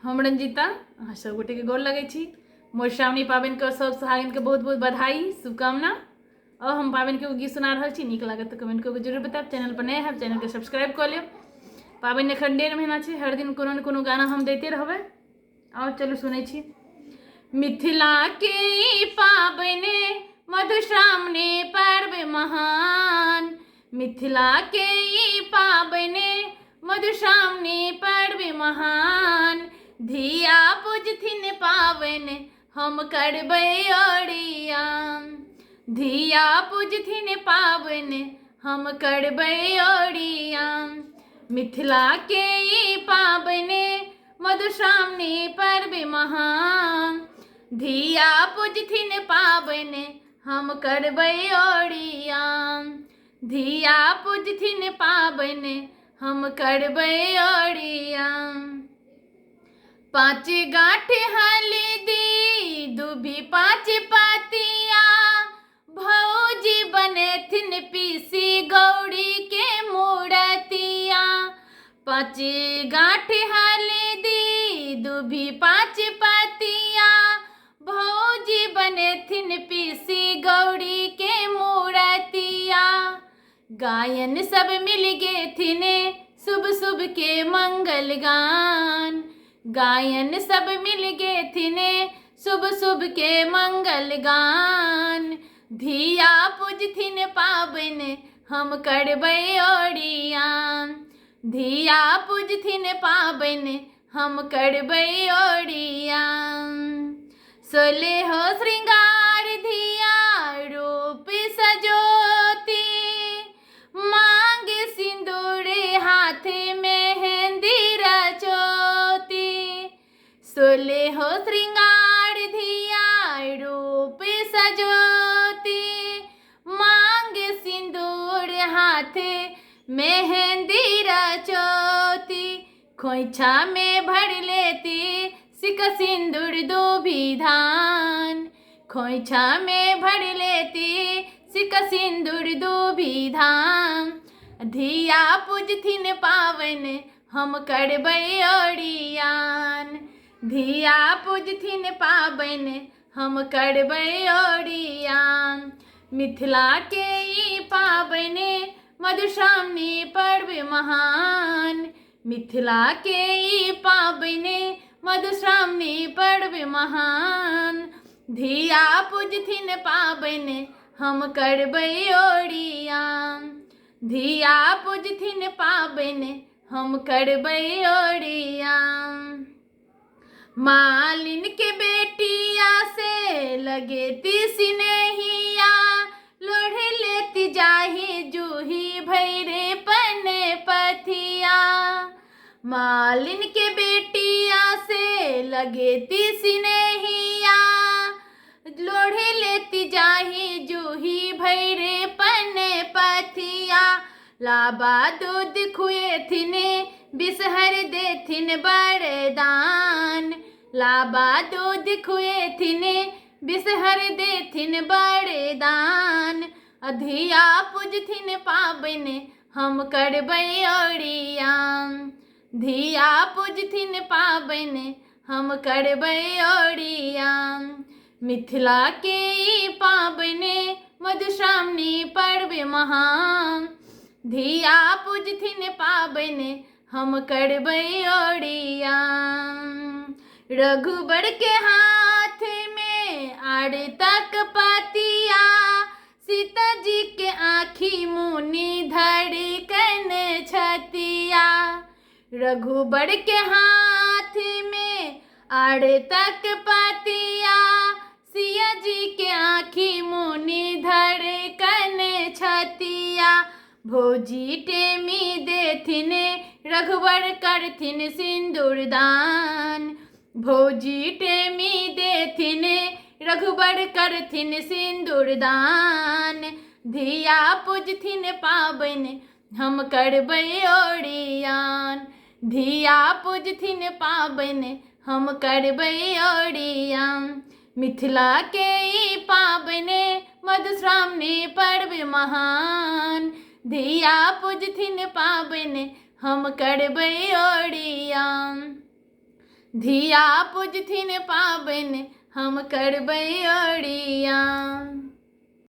हम रंजीता अहाँ सब गोटे के गोर लगे छी। मोर श्रावणी पाबनि के सब सुहागिन के बहुत बहुत बधाई शुभकामना। और हम पाबनि के गीत सुना रहा छी, नीक लागत तो कमेंट करके जरूर बताएब। चैनल पर नए है चैनल के सब्सक्राइब कर लियो। पाबनि एखन 1.5 महीना छै, हर दिन कोनो न कोनो गाना हम दैते रहबै। और चलू सुनै छी। मिथिला के ई पाबनि मधुश्रावणी पर्व महान, मिथिला के ई पाबनि मधुश्रावणी पर्व महान। धिया पूजथिन पाबनि हम करबै ओरियान, धिया पूजथिन पाबनि हम करबै ओरियान। मिथिला के ई पाबनि मधुश्रावणी पर्व महान, धिया पूजथिन पाबनि हम करबै ओरियान, धिया पूजथिन पाबनि हम करबै ओरियान। 5 गाँठ हल्दी दूभी 5 पतिया, भौजी बनेथिन पीसी गौरी के मूरतिया। 5 गाँठ हल्दी दूभी 5 पतिया, भौजी बनेथिन पीसी गौरी के मूरतिया। गायन सब मिल गेथिन शुभ शुभ के मंगल गान, गायन सब मिल गेथिन शुभ शुभ के मंगल गान। धिया पूजथिन पाबनि हम करबै ओरियान, धिया पूजथिन पाबनि हम करबै ओरियान। 16 श्रृंगार धिया रूप सजोती, मांग सिंदूर हाथ मेहंदी रचोती। 16 श्रृंगार धिया रूप सजोती, मांग सिंदूर हाथ मेहंदी रचोती। खोइछा में भर लेती सिक सिंदूर दूभी धान, खोइछा में भर लेती सिक सिंदूर दूभी धान। धिया पूजथिन पाबनि हम करबै ओरियान, धिया पूजथिन पाबनि हम करबै ओरियान। मिथिला के ई पाबनि मधुश्रावणी पर्व महान, मिथिला के ई पाबनि मधुश्रावणी पर्व महान। धिया पूजथिन पाबनि हम करबै ओरियान, धिया पूजथिन पाबनि हम करबै ओरियान। मालिन के बेटिया से लगेती सिनहिया, लोढ़े लेती जाही जूही भैरे पने पथिया। मालिन के बेटिया से लगेती सिनहिया, लोढ़े लेती जाही जूही भैरे पने पथिया। लाबा दूध खुएथिन बिसहर देथिन बरदान, लाबा दूध खुएथिन बिसहर देथिन बरदान। धिया पूजथिन पाबनि हम करबै ओरियान, धिया पूजथिन पाबनि हम करबै ओरियान। मिथिला के ई पाबनि मधुश्रावणी पर्व महान, धिया पूजथिन पाबनि हम करबै ओरियान। रघुबर के हाथ में आरतक पतिया, सीता जी के आँखी मुनि धड़कन छतिया। रघुबर के हाथ में आरतक पतिया, सिया जी के आँखी मुनि धड़कन छतिया। भौजी टेमी देथिन रघुबर करथिन सिंदूर दान, भौजी टेमी देथिन रघुबर करथिन सिंदूर दान। धिया पूजथिन पाबनि हम करबै ओरियान, धिया पूजथिन पाबनि हम करबै ओरियान। मिथिला के ई पाबनि मधुश्रावणी पर्व महान, धिया पूजथिन पाबनि हम करबै ओरियान। धिया पुजथिन पाबनि हम करबै ओरिया।